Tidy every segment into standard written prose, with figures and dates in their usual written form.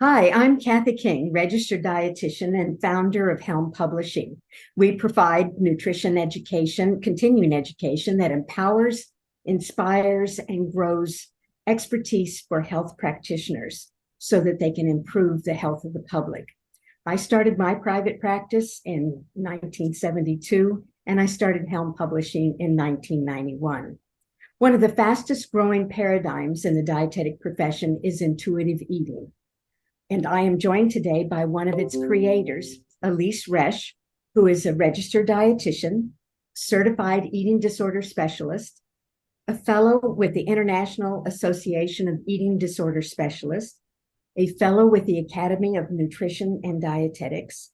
Hi, I'm Kathy King, registered dietitian and founder of Helm Publishing. We provide nutrition education, continuing education that empowers, inspires, and grows expertise for health practitioners so that they can improve the health of the public. I started my private practice in 1972, and I started Helm Publishing in 1991. One of the fastest growing paradigms in the dietetic profession is intuitive eating. And I am joined today by one of its creators, Elyse Resch, who is a registered dietitian, certified eating disorder specialist, a fellow with the International Association of Eating Disorder Specialists, a fellow with the Academy of Nutrition and Dietetics.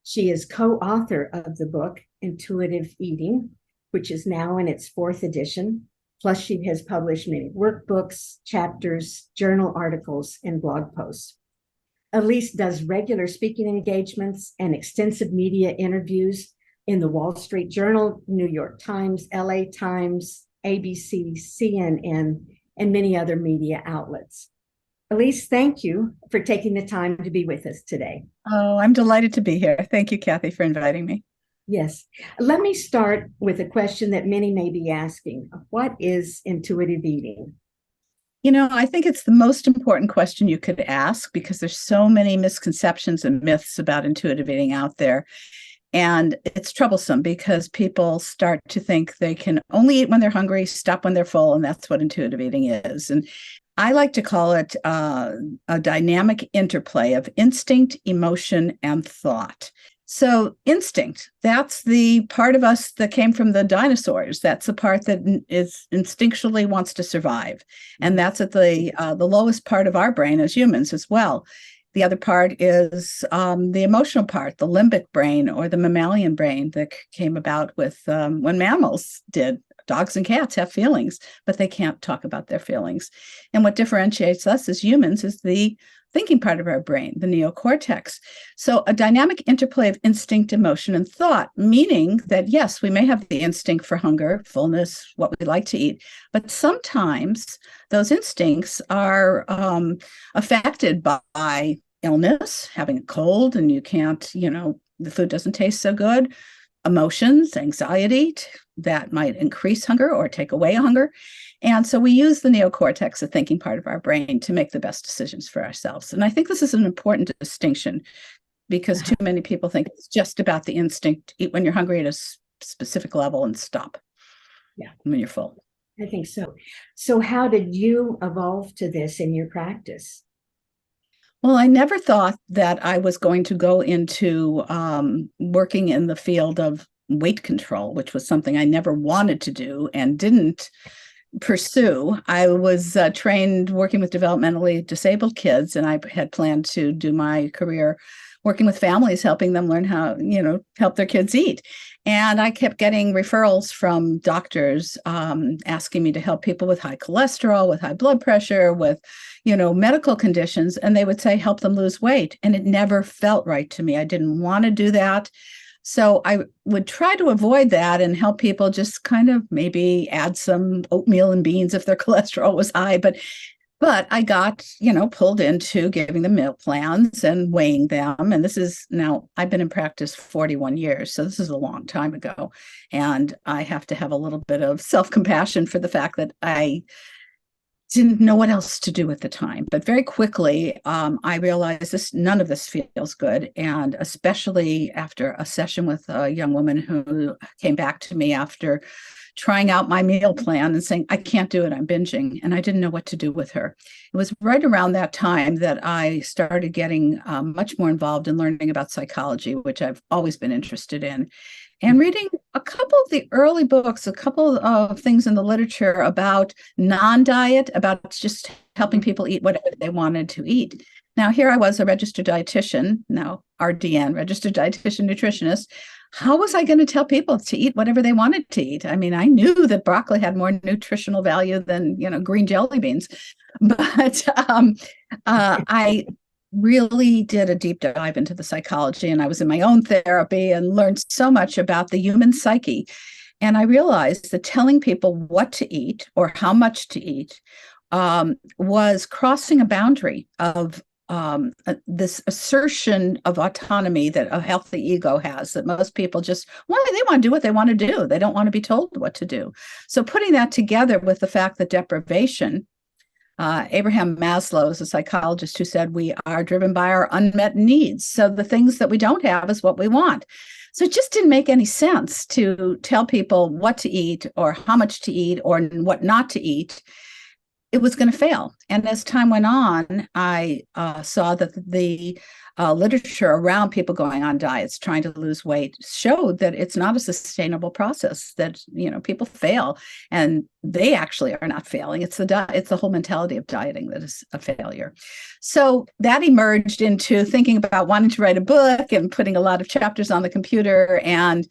She is co-author of the book, Intuitive Eating, which is now in its fourth edition. Plus, she has published many workbooks, chapters, journal articles, and blog posts. Elyse does regular speaking engagements and extensive media interviews in the Wall Street Journal, New York Times, LA Times, ABC, CNN, and many other media outlets. Elyse, thank you for taking the time to be with us today. Oh, I'm delighted to be here. Thank you, Kathy, for inviting me. Yes. Let me start with a question that many may be asking. What is intuitive eating? I think it's the most important question you could ask because there's so many misconceptions and myths about intuitive eating out there. And it's troublesome because people start to think they can only eat when they're hungry, stop when they're full, and that's what intuitive eating is. And I like to call it a dynamic interplay of instinct, emotion, and thought. So instinct, that's the part of us that came from the dinosaurs. That's the part that is instinctually wants to survive. And that's at the lowest part of our brain as humans as well. The other part is the emotional part, the limbic brain or the mammalian brain that came about with when mammals did. Dogs and cats have feelings, but they can't talk about their feelings. And what differentiates us as humans is the thinking part of our brain, the neocortex. So a dynamic interplay of instinct, emotion, and thought, meaning that, yes, we may have the instinct for hunger, fullness, what we like to eat, but sometimes those instincts are affected by illness, having a cold, and you can't, the food doesn't taste so good, emotions, anxiety, that might increase hunger or take away hunger. And so we use the neocortex, the thinking part of our brain, to make the best decisions for ourselves. And I think this is an important distinction because too many people think it's just about the instinct, eat when you're hungry at a specific level and stop when you're full. I think so. So how did you evolve to this in your practice? Well, I never thought that I was going to go into working in the field of weight control, which was something I never wanted to do and didn't pursue. I was trained working with developmentally disabled kids, and I had planned to do my career working with families, helping them learn how, help their kids eat. And I kept getting referrals from doctors asking me to help people with high cholesterol, with high blood pressure, with, medical conditions. And they would say, help them lose weight. And it never felt right to me. I didn't want to do that. So I would try to avoid that and help people just kind of maybe add some oatmeal and beans if their cholesterol was high. But I got, pulled into giving them meal plans and weighing them. And this is now, I've been in practice 41 years. So this is a long time ago. And I have to have a little bit of self-compassion for the fact that I didn't know what else to do at the time. But very quickly, I realized none of this feels good. And especially after a session with a young woman who came back to me after trying out my meal plan and saying, I can't do it, I'm binging. And I didn't know what to do with her. It was right around that time that I started getting much more involved in learning about psychology, which I've always been interested in. And reading a couple of the early books, a couple of things in the literature about non-diet, about just helping people eat whatever they wanted to eat. Now, here I was, a registered dietitian, now RDN, registered dietitian nutritionist. How was I going to tell people to eat whatever they wanted to eat? I mean, I knew that broccoli had more nutritional value than, green jelly beans, but I really did a deep dive into the psychology, and I was in my own therapy and learned so much about the human psyche. And I realized that telling people what to eat or how much to eat was crossing a boundary of this assertion of autonomy that a healthy ego has, that most people just they want to do what they want to do. They don't want to be told what to do. So putting that together with the fact that deprivation, Abraham Maslow is a psychologist who said we are driven by our unmet needs. So the things that we don't have is what we want. So it just didn't make any sense to tell people what to eat or how much to eat or what not to eat. It was going to fail. And as time went on, I saw that the literature around people going on diets, trying to lose weight, showed that it's not a sustainable process, that, people fail, and they actually are not failing. It's the whole mentality of dieting that is a failure. So that emerged into thinking about wanting to write a book and putting a lot of chapters on the computer, and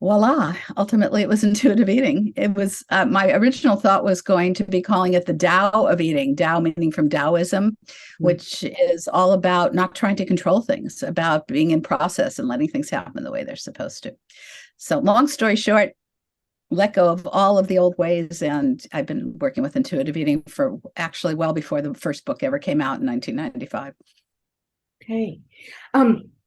voila, ultimately it was intuitive eating. It was, my original thought was going to be calling it the Tao of eating, Tao meaning from Taoism, which is all about not trying to control things, about being in process and letting things happen the way they're supposed to. So long story short, let go of all of the old ways. And I've been working with intuitive eating for actually well before the first book ever came out in 1995. Okay.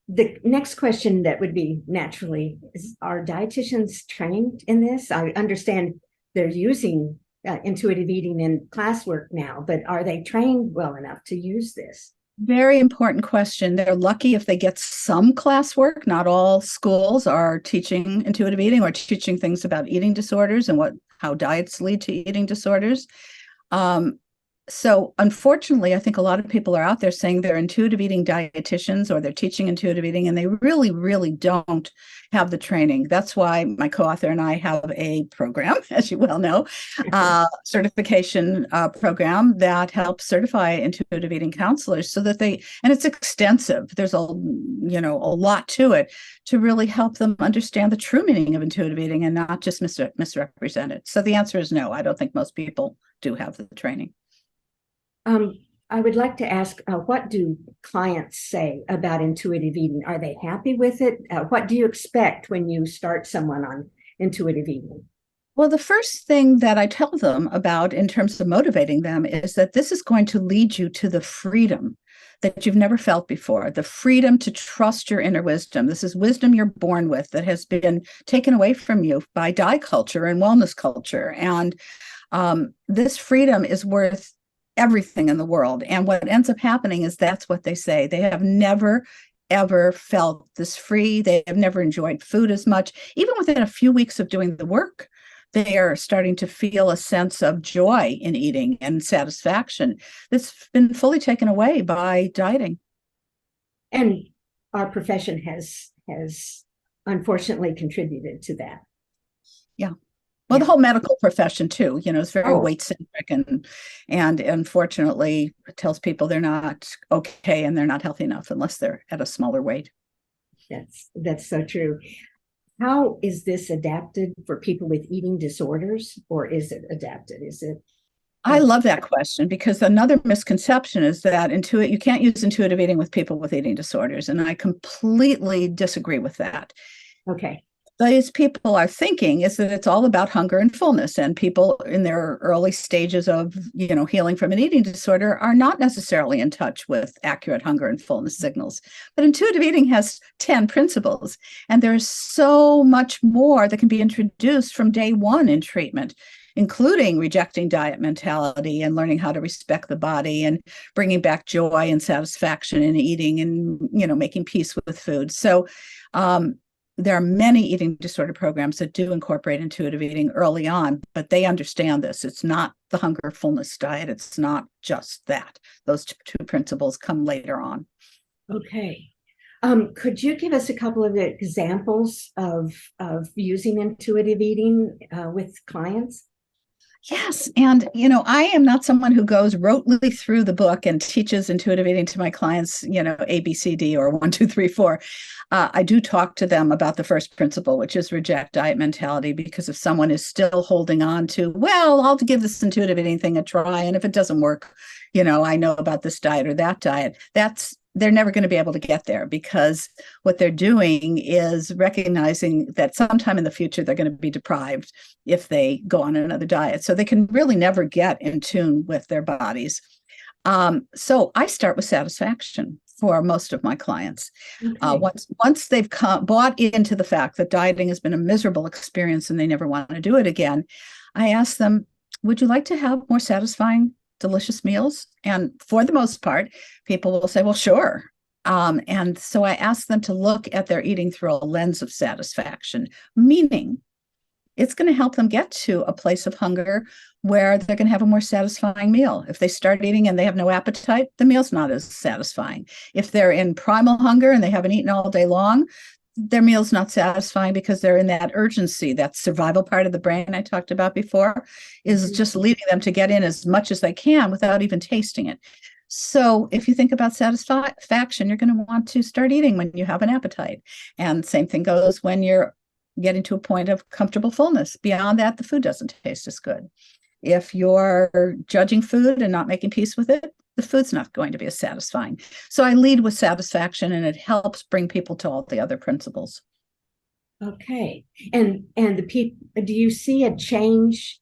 The next question that would be naturally is, are dietitians trained in this? I understand they're using intuitive eating in classwork now, but are they trained well enough to use this? Very important question. They're lucky if they get some classwork. Not all schools are teaching intuitive eating or teaching things about eating disorders and how diets lead to eating disorders. So unfortunately, I think a lot of people are out there saying they're intuitive eating dietitians or they're teaching intuitive eating, and they really, really don't have the training. That's why my co-author and I have a program, as you well know, certification program that helps certify intuitive eating counselors so that and it's extensive. There's a lot to it to really help them understand the true meaning of intuitive eating and not just misrepresent it. So the answer is no. I don't think most people do have the training. I would like to ask, what do clients say about intuitive eating? Are they happy with it? What do you expect when you start someone on intuitive eating? Well, the first thing that I tell them about in terms of motivating them is that this is going to lead you to the freedom that you've never felt before, the freedom to trust your inner wisdom. This is wisdom you're born with that has been taken away from you by diet culture and wellness culture. And this freedom is worth everything in the world. And what ends up happening is that's what they say. They have never, ever felt this free. They have never enjoyed food as much. Even within a few weeks of doing the work, they are starting to feel a sense of joy in eating and satisfaction that's been fully taken away by dieting. And our profession has unfortunately contributed to that. Yeah. Well, the whole medical profession too, is very weight-centric and unfortunately it tells people they're not okay and they're not healthy enough unless they're at a smaller weight. That's so true. How is this adapted for people with eating disorders, or is it adapted? I love that question, because another misconception is that you can't use intuitive eating with people with eating disorders, and I completely disagree with that. Okay. These people are thinking is that it's all about hunger and fullness, and people in their early stages of healing from an eating disorder are not necessarily in touch with accurate hunger and fullness signals. But intuitive eating has 10 principles, and there's so much more that can be introduced from day one in treatment, including rejecting diet mentality and learning how to respect the body and bringing back joy and satisfaction in eating and making peace with food. So there are many eating disorder programs that do incorporate intuitive eating early on, but they understand this. It's not the hunger fullness diet. It's not just that. Those two principles come later on. Okay. Could you give us a couple of examples of using intuitive eating with clients? Yes. And, I am not someone who goes rotely through the book and teaches intuitive eating to my clients, A, B, C, D, or 1, 2, 3, 4. I do talk to them about the first principle, which is reject diet mentality, because if someone is still holding on to, well, I'll give this intuitive eating thing a try, and if it doesn't work, I know about this diet or that diet, they're never going to be able to get there, because what they're doing is recognizing that sometime in the future they're going to be deprived if they go on another diet. So they can really never get in tune with their bodies. So I start with satisfaction for most of my clients. Okay. Once they've bought into the fact that dieting has been a miserable experience and they never want to do it again, I ask them, would you like to have more satisfying, delicious meals? And for the most part, people will say, well, sure. And so I ask them to look at their eating through a lens of satisfaction, meaning it's going to help them get to a place of hunger where they're going to have a more satisfying meal. If they start eating and they have no appetite, the meal's not as satisfying. If they're in primal hunger and they haven't eaten all day long, their meal's not satisfying because they're in that urgency, that survival part of the brain I talked about before, is just leading them to get in as much as they can without even tasting it. So if you think about satisfaction, you're going to want to start eating when you have an appetite. And same thing goes when you're getting to a point of comfortable fullness. Beyond that, the food doesn't taste as good. If you're judging food and not making peace with it, the food's not going to be as satisfying. So I lead with satisfaction, and it helps bring people to all the other principles. Okay. And the people, do you see a change?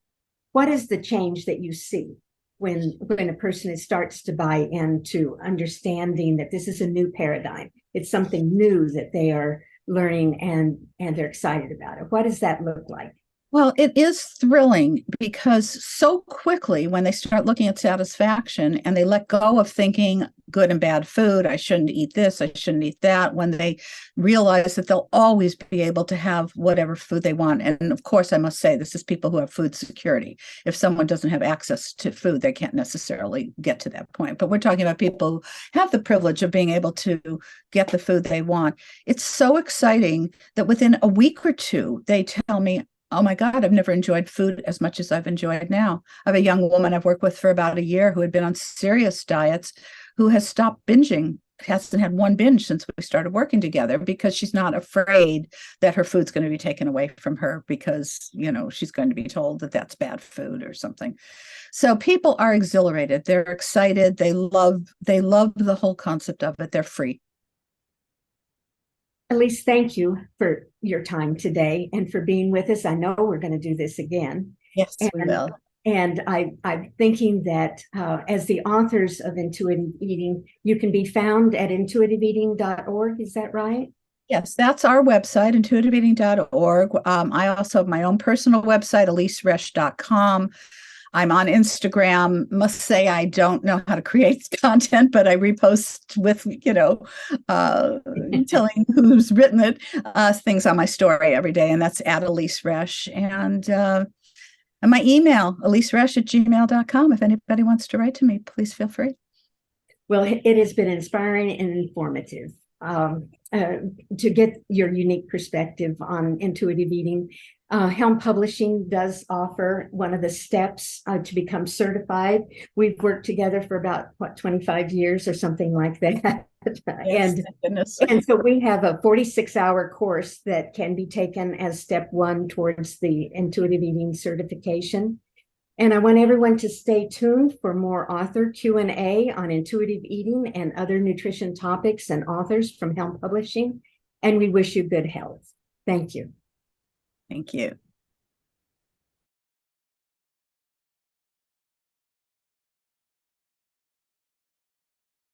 What is the change that you see when a person starts to buy into understanding that this is a new paradigm? It's something new that they are learning and they're excited about it. What does that look like? Well, it is thrilling because so quickly when they start looking at satisfaction and they let go of thinking good and bad food, I shouldn't eat this, I shouldn't eat that, when they realize that they'll always be able to have whatever food they want. And of course, I must say, this is people who have food security. If someone doesn't have access to food, they can't necessarily get to that point. But we're talking about people who have the privilege of being able to get the food they want. It's so exciting that within a week or two, they tell me, oh my God, I've never enjoyed food as much as I've enjoyed now. I have a young woman I've worked with for about a year who had been on serious diets, who has stopped binging, hasn't had one binge since we started working together, because she's not afraid that her food's going to be taken away from her because, you know, she's going to be told that that's bad food or something. So people are exhilarated. They're excited. They love the whole concept of it. They're free. Elyse, thank you for your time today and for being with us. I know we're going to do this again. Yes, we will. And I'm thinking that as the authors of Intuitive Eating, you can be found at intuitiveeating.org. Is that right? Yes, that's our website, intuitiveeating.org. I also have my own personal website, ElyseResch.com. I'm on Instagram. Must say I don't know how to create content, but I repost with, telling who's written it, things on my story every day, and that's at Elyse Resch. And my email, ElyseResch@gmail.com. If anybody wants to write to me, please feel free. Well, it has been inspiring and informative to get your unique perspective on intuitive eating. Helm Publishing does offer one of the steps to become certified. We've worked together for about 25 years or something like that. Yes, and so we have a 46-hour course that can be taken as step one towards the intuitive eating certification. And I want everyone to stay tuned for more author Q&A on intuitive eating and other nutrition topics and authors from Helm Publishing. And we wish you good health. Thank you. Thank you.